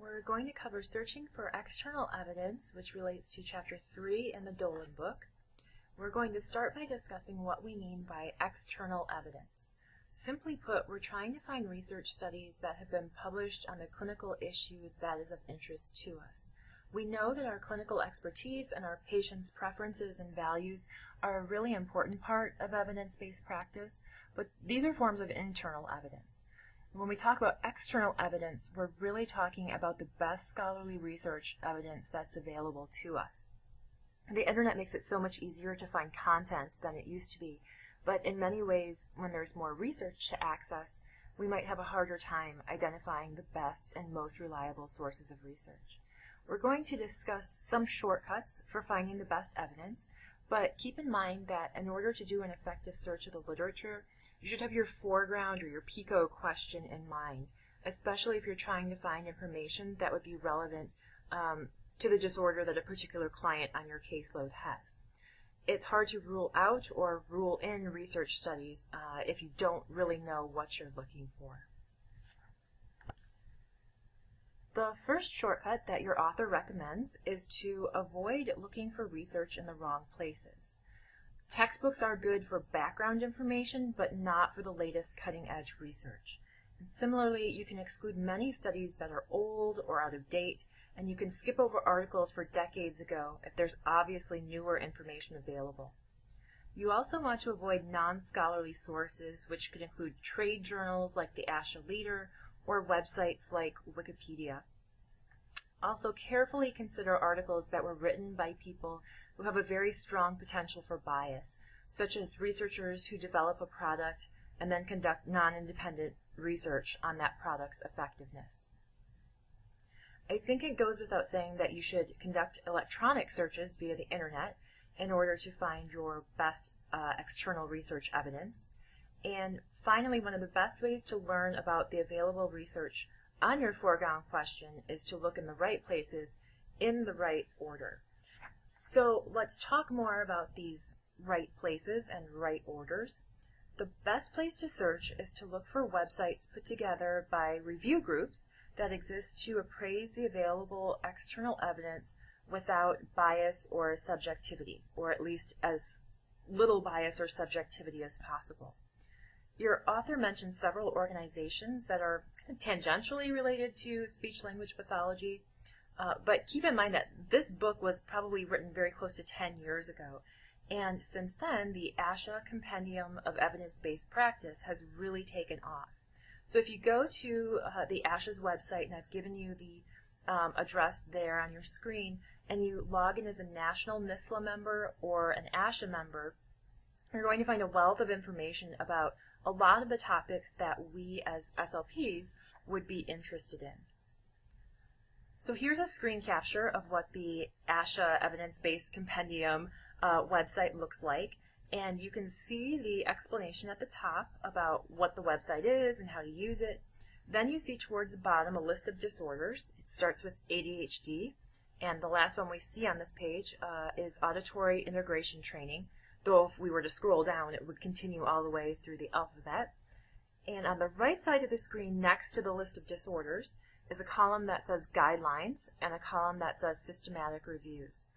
We're going to cover searching for external evidence, which relates to Chapter 3 in the Dolan book. We're going to start by discussing what we mean by external evidence. Simply put, we're trying to find research studies that have been published on the clinical issue that is of interest to us. We know that our clinical expertise and our patients' preferences and values are a really important part of evidence-based practice, but these are forms of internal evidence. When we talk about external evidence, we're really talking about the best scholarly research evidence that's available to us. The internet makes it so much easier to find content than it used to be, but in many ways, when there's more research to access, we might have a harder time identifying the best and most reliable sources of research. We're going to discuss some shortcuts for finding the best evidence, but keep in mind that in order to do an effective search of the literature, you should have your foreground or your PICO question in mind, especially if you're trying to find information that would be relevant to the disorder that a particular client on your caseload has. It's hard to rule out or rule in research studies if you don't really know what you're looking for. The first shortcut that your author recommends is to avoid looking for research in the wrong places. Textbooks are good for background information, but not for the latest cutting-edge research. And similarly, you can exclude many studies that are old or out of date, and you can skip over articles for decades ago if there's obviously newer information available. You also want to avoid non-scholarly sources, which could include trade journals like the ASHA Leader or websites like Wikipedia. Also, carefully consider articles that were written by people who have a very strong potential for bias, such as researchers who develop a product and then conduct non-independent research on that product's effectiveness. I think it goes without saying that you should conduct electronic searches via the internet in order to find your best external research evidence. And finally, one of the best ways to learn about the available research on your foreground question is to look in the right places in the right order. So let's talk more about these right places and right orders. The best place to search is to look for websites put together by review groups that exist to appraise the available external evidence without bias or subjectivity, or at least as little bias or subjectivity as possible. Your author mentioned several organizations that are kind of tangentially related to speech-language pathology, but keep in mind that this book was probably written very close to 10 years ago, and since then, the ASHA Compendium of Evidence-Based Practice has really taken off. So if you go to the ASHA's website, and I've given you the address there on your screen, and you log in as a national NISLA member or an ASHA member, you're going to find a wealth of information about a lot of the topics that we as SLPs would be interested in. So here's a screen capture of what the ASHA Evidence-Based Compendium website looks like, and you can see the explanation at the top about what the website is and how to use it. Then you see towards the bottom a list of disorders. It starts with ADHD, and the last one we see on this page is auditory integration training. Though if we were to scroll down, it would continue all the way through the alphabet. And on the right side of the screen, next to the list of disorders, is a column that says guidelines and a column that says systematic reviews.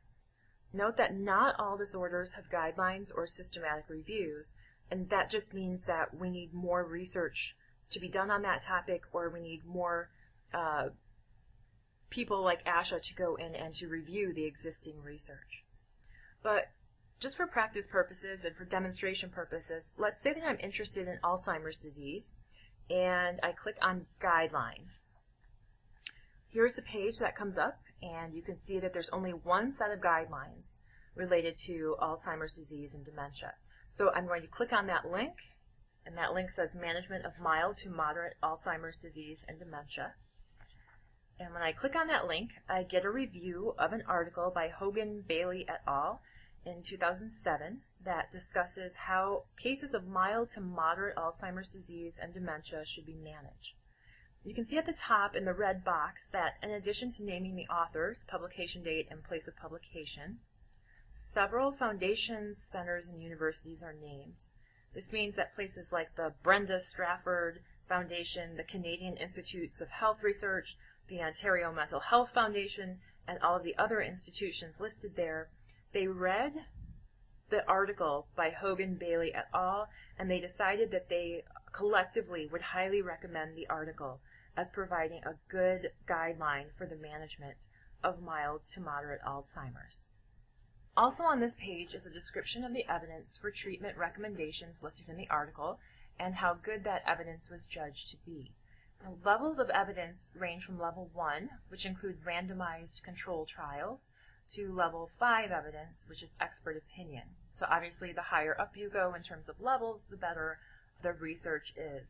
Note that not all disorders have guidelines or systematic reviews, and that just means that we need more research to be done on that topic, or we need more people like ASHA to go in and to review the existing research. But just for practice purposes and for demonstration purposes, let's say that I'm interested in Alzheimer's disease, and I click on Guidelines. Here's the page that comes up, and you can see that there's only one set of guidelines related to Alzheimer's disease and dementia. So I'm going to click on that link, and that link says Management of Mild to Moderate Alzheimer's Disease and Dementia. And when I click on that link, I get a review of an article by Hogan, Bailey et al. In 2007 that discusses how cases of mild to moderate Alzheimer's disease and dementia should be managed. You can see at the top in the red box that in addition to naming the authors, publication date, and place of publication, several foundations, centers, and universities are named. This means that places like the Brenda Strafford Foundation, the Canadian Institutes of Health Research, the Ontario Mental Health Foundation, and all of the other institutions listed there, they read the article by Hogan, Bailey et al., and they decided that they collectively would highly recommend the article as providing a good guideline for the management of mild to moderate Alzheimer's. Also on this page is a description of the evidence for treatment recommendations listed in the article and how good that evidence was judged to be. Now, levels of evidence range from level 1, which include randomized control trials, to level 5 evidence, which is expert opinion. So obviously the higher up you go in terms of levels, the better the research is.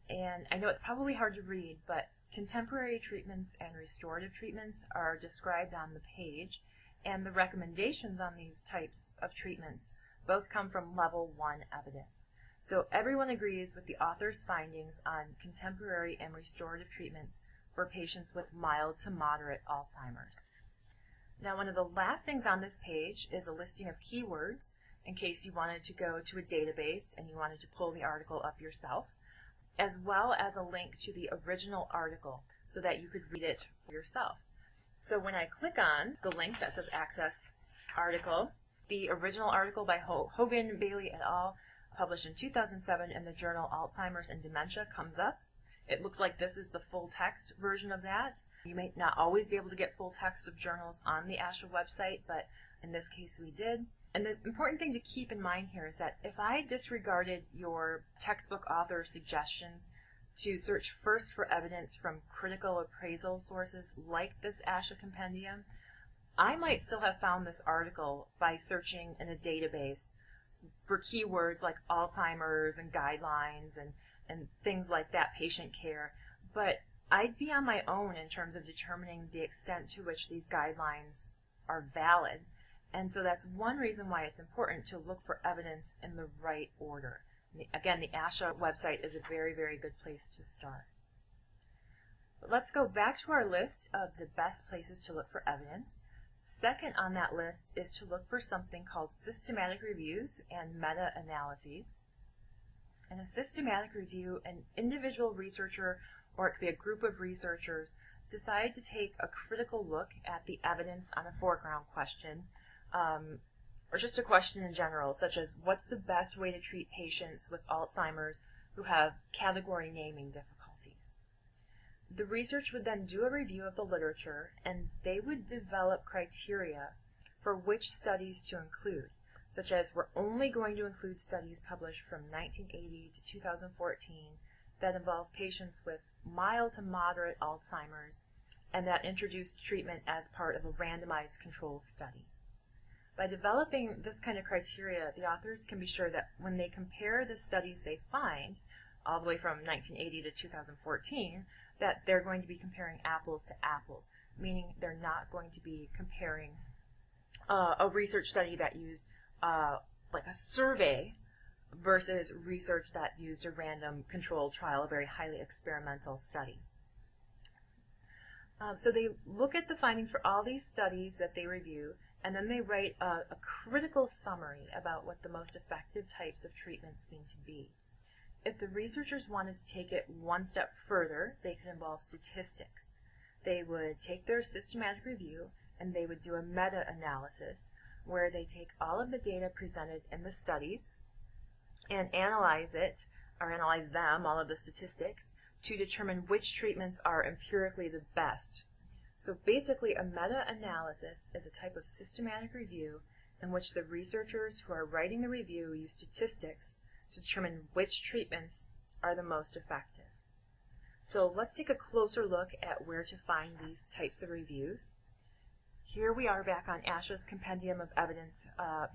And I know it's probably hard to read, but contemporary treatments and restorative treatments are described on the page, and the recommendations on these types of treatments both come from level 1 evidence. So everyone agrees with the author's findings on contemporary and restorative treatments for patients with mild to moderate Alzheimer's. Now, one of the last things on this page is a listing of keywords in case you wanted to go to a database and you wanted to pull the article up yourself, as well as a link to the original article so that you could read it for yourself. So when I click on the link that says Access Article, the original article by Hogan, Bailey et al., published in 2007 in the journal Alzheimer's and Dementia, comes up. It looks like this is the full text version of that. You may not always be able to get full text of journals on the ASHA website, but in this case we did. And the important thing to keep in mind here is that if I disregarded your textbook author suggestions to search first for evidence from critical appraisal sources like this ASHA compendium, I might still have found this article by searching in a database for keywords like Alzheimer's and guidelines and things like that, patient care. But I'd be on my own in terms of determining the extent to which these guidelines are valid. And so that's one reason why it's important to look for evidence in the right order. Again, the ASHA website is a very, very good place to start. But let's go back to our list of the best places to look for evidence. Second on that list is to look for something called systematic reviews and meta-analyses. In a systematic review, an individual researcher, or it could be a group of researchers, decide to take a critical look at the evidence on a foreground question, or just a question in general, such as what's the best way to treat patients with Alzheimer's who have category naming difficulties. The research would then do a review of the literature, and they would develop criteria for which studies to include, such as we're only going to include studies published from 1980 to 2014 that involve patients with mild to moderate Alzheimer's and that introduced treatment as part of a randomized control study. By developing this kind of criteria, the authors can be sure that when they compare the studies they find, all the way from 1980 to 2014, that they're going to be comparing apples to apples, meaning they're not going to be comparing a research study that used like a survey versus research that used a random controlled trial, a very highly experimental study. So they look at the findings for all these studies that they review, and then they write a critical summary about what the most effective types of treatments seem to be. If the researchers wanted to take it one step further, they could involve statistics. They would take their systematic review and they would do a meta-analysis where they take all of the data presented in the studies and analyze it, or analyze them, all of the statistics, to determine which treatments are empirically the best. So basically, a meta-analysis is a type of systematic review in which the researchers who are writing the review use statistics to determine which treatments are the most effective. So let's take a closer look at where to find these types of reviews. Here we are back on ASHA's Compendium of Evidence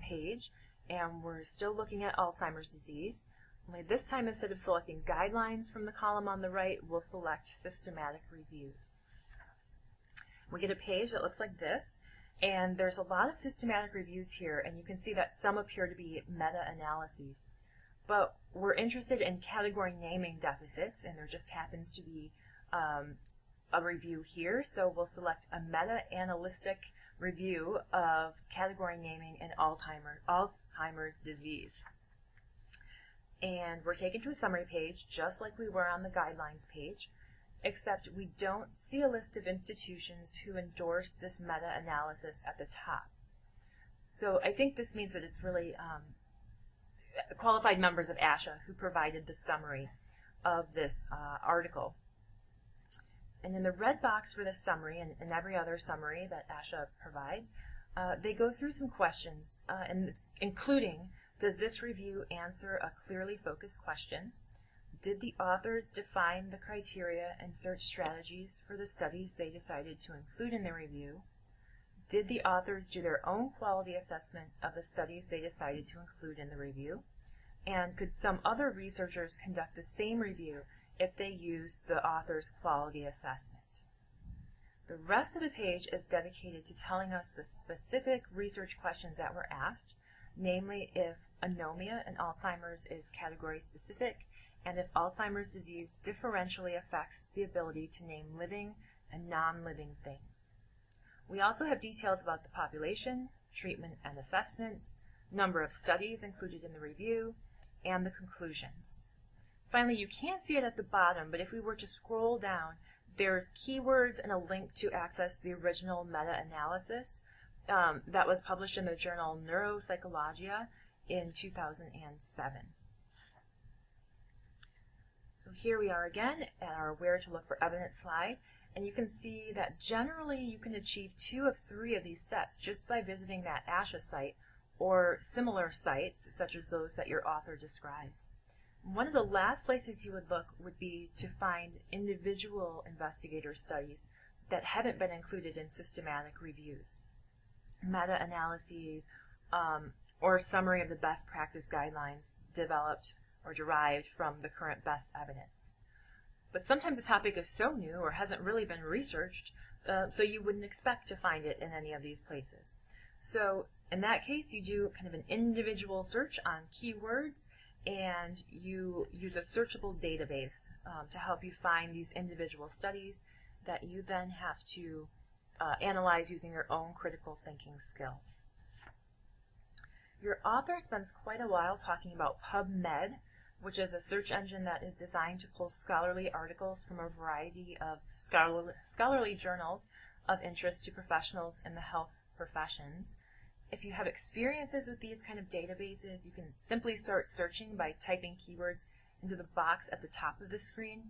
page, and we're still looking at Alzheimer's disease. Only this time, instead of selecting guidelines from the column on the right, we'll select systematic reviews. We get a page that looks like this, and there's a lot of systematic reviews here, and you can see that some appear to be meta-analyses. But we're interested in category naming deficits, and there just happens to be a review here, so we'll select a meta-analytic review of category naming in Alzheimer's disease. And we're taken to a summary page, just like we were on the guidelines page. except we don't see a list of institutions who endorse this meta-analysis at the top. So I think this means that it's really qualified members of ASHA who provided the summary of this article. And in the red box for this summary, and every other summary that ASHA provides, they go through some questions, including, does this review answer a clearly focused question? Did the authors define the criteria and search strategies for the studies they decided to include in their review? Did the authors do their own quality assessment of the studies they decided to include in the review? And could some other researchers conduct the same review if they used the author's quality assessment? The rest of the page is dedicated to telling us the specific research questions that were asked, namely if anomia in Alzheimer's is category specific, and if Alzheimer's disease differentially affects the ability to name living and non-living things. We also have details about the population, treatment and assessment, number of studies included in the review, and the conclusions. Finally, you can't see it at the bottom, but if we were to scroll down, there's keywords and a link to access the original meta-analysis that was published in the journal Neuropsychologia in 2007. So here we are again at our Where to Look for Evidence slide, and you can see that generally you can achieve 2 of 3 of these steps just by visiting that ASHA site or similar sites such as those that your author describes. One of the last places you would look would be to find individual investigator studies that haven't been included in systematic reviews, meta-analyses, or a summary of the best practice guidelines developed or derived from the current best evidence. But sometimes a topic is so new or hasn't really been researched, so you wouldn't expect to find it in any of these places. So in that case, you do kind of an individual search on keywords, and you use a searchable database to help you find these individual studies that you then have to analyze using your own critical thinking skills. Your author spends quite a while talking about PubMed, which is a search engine that is designed to pull scholarly articles from a variety of scholarly journals of interest to professionals in the health professions. If you have experiences with these kind of databases, you can simply start searching by typing keywords into the box at the top of the screen.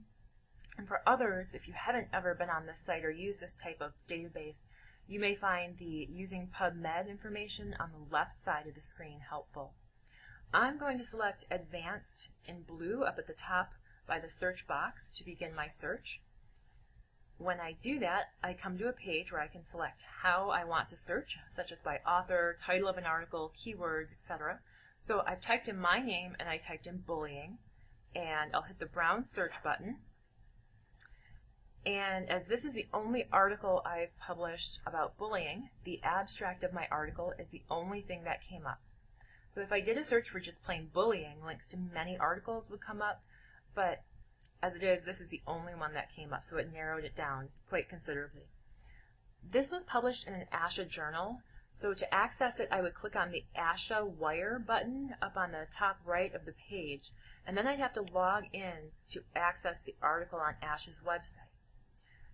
And for others, if you haven't ever been on this site or used this type of database, you may find the using PubMed information on the left side of the screen helpful. I'm going to select Advanced in blue up at the top by the search box to begin my search. When I do that, I come to a page where I can select how I want to search, such as by author, title of an article, keywords, etc. So I've typed in my name and I typed in bullying, and I'll hit the brown search button. And as this is the only article I've published about bullying, the abstract of my article is the only thing that came up. So if I did a search for just plain bullying, links to many articles would come up, but as it is, this is the only one that came up, so it narrowed it down quite considerably. This was published in an ASHA journal, so to access it, I would click on the ASHA Wire button up on the top right of the page, and then I'd have to log in to access the article on ASHA's website.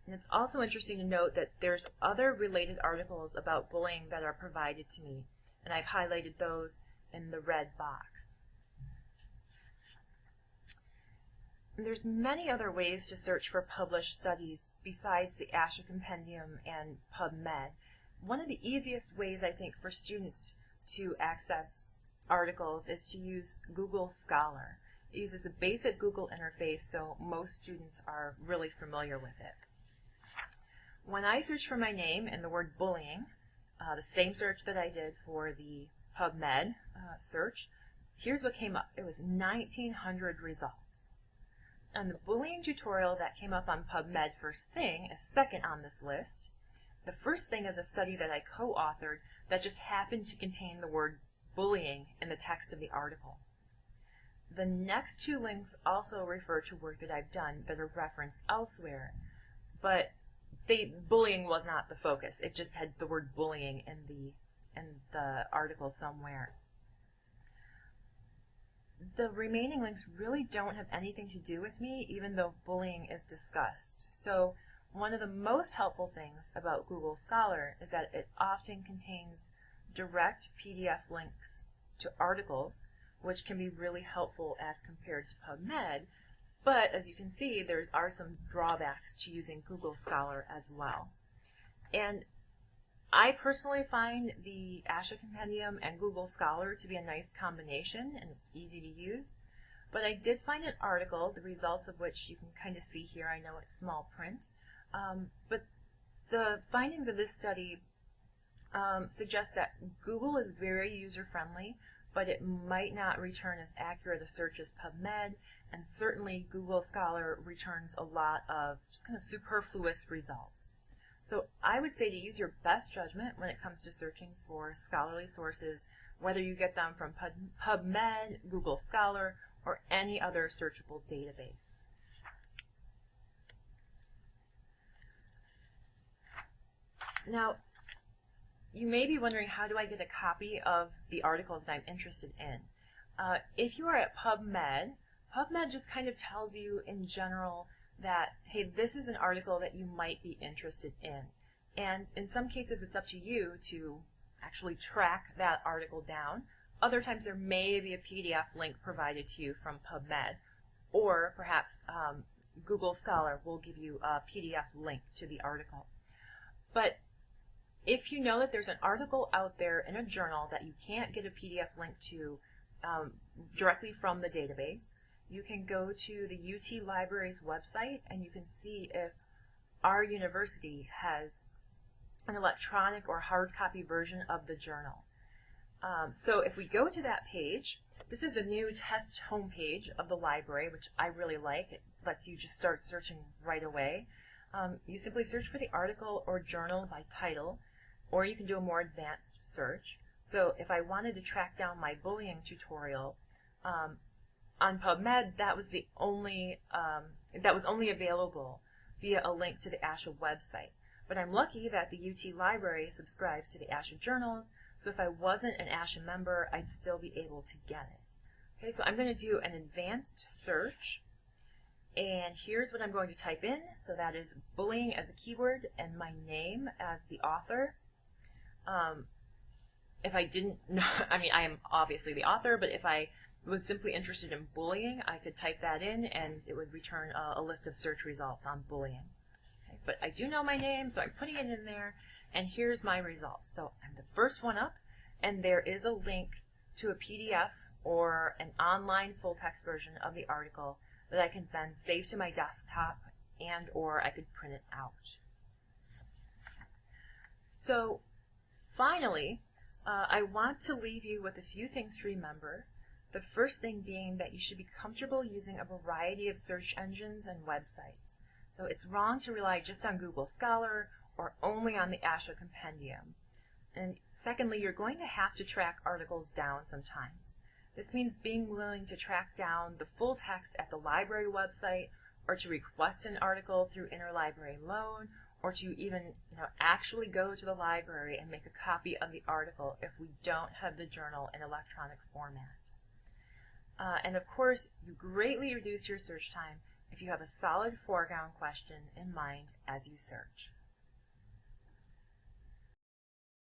And it's also interesting to note that there's other related articles about bullying that are provided to me, and I've highlighted those in the red box. And there's many other ways to search for published studies besides the ASHA Compendium and PubMed. One of the easiest ways, I think, for students to access articles is to use Google Scholar. It uses the basic Google interface, so most students are really familiar with it. When I search for my name and the word bullying, the same search that I did for the PubMed search, here's what came up. It was 1,900 results. And the bullying tutorial that came up on PubMed first thing is second on this list. The first thing is a study that I co-authored that just happened to contain the word bullying in the text of the article. The next 2 links also refer to work that I've done that are referenced elsewhere, but bullying was not the focus. It just had the word bullying in the article somewhere. the remaining links really don't have anything to do with me, even though bullying is discussed. So one of the most helpful things about Google Scholar is that it often contains direct PDF links to articles, which can be really helpful as compared to PubMed. But as you can see, there are some drawbacks to using Google Scholar as well. And I personally find the ASHA Compendium and Google Scholar to be a nice combination, and it's easy to use. But I did find an article, the results of which you can kind of see here. I know it's small print. But the findings of this study suggest that Google is very user-friendly, but it might not return as accurate a search as PubMed, and certainly Google Scholar returns a lot of just kind of superfluous results. So I would say to use your best judgment when it comes to searching for scholarly sources, whether you get them from PubMed, Google Scholar, or any other searchable database. Now, you may be wondering, how do I get a copy of the article that I'm interested in? If you are at PubMed, PubMed just kind of tells you in general that, hey, this is an article that you might be interested in. And in some cases, it's up to you to actually track that article down. Other times, there may be a PDF link provided to you from PubMed, or perhaps Google Scholar will give you a PDF link to the article. But if you know that there's an article out there in a journal that you can't get a PDF link to directly from the database, you can go to the UT Library's website and you can see if our university has an electronic or hard copy version of the journal. So if we go to that page, this is the new test homepage of the library, which I really like. It lets you just start searching right away. You simply search for the article or journal by title, or you can do a more advanced search. So if I wanted to track down my bullying tutorial, on PubMed, that was only available via a link to the ASHA website. But I'm lucky that the UT Library subscribes to the ASHA journals, so if I wasn't an ASHA member, I'd still be able to get it. Okay, so I'm going to do an advanced search, and here's what I'm going to type in. So that is bullying as a keyword and my name as the author. If I didn't know, I mean, I am obviously the author, but if I was simply interested in bullying, I could type that in and it would return a list of search results on bullying. Okay, but I do know my name, so I'm putting it in there, and here's my results. So I'm the first one up, and there is a link to a PDF or an online full-text version of the article that I can then save to my desktop, and or I could print it out. So finally, I want to leave you with a few things to remember. The first thing being that you should be comfortable using a variety of search engines and websites. So it's wrong to rely just on Google Scholar or only on the ASHA Compendium. And secondly, you're going to have to track articles down sometimes. This means being willing to track down the full text at the library website, or to request an article through interlibrary loan, or to even actually go to the library and make a copy of the article if we don't have the journal in electronic format. And of course, you greatly reduce your search time if you have a solid foreground question in mind as you search.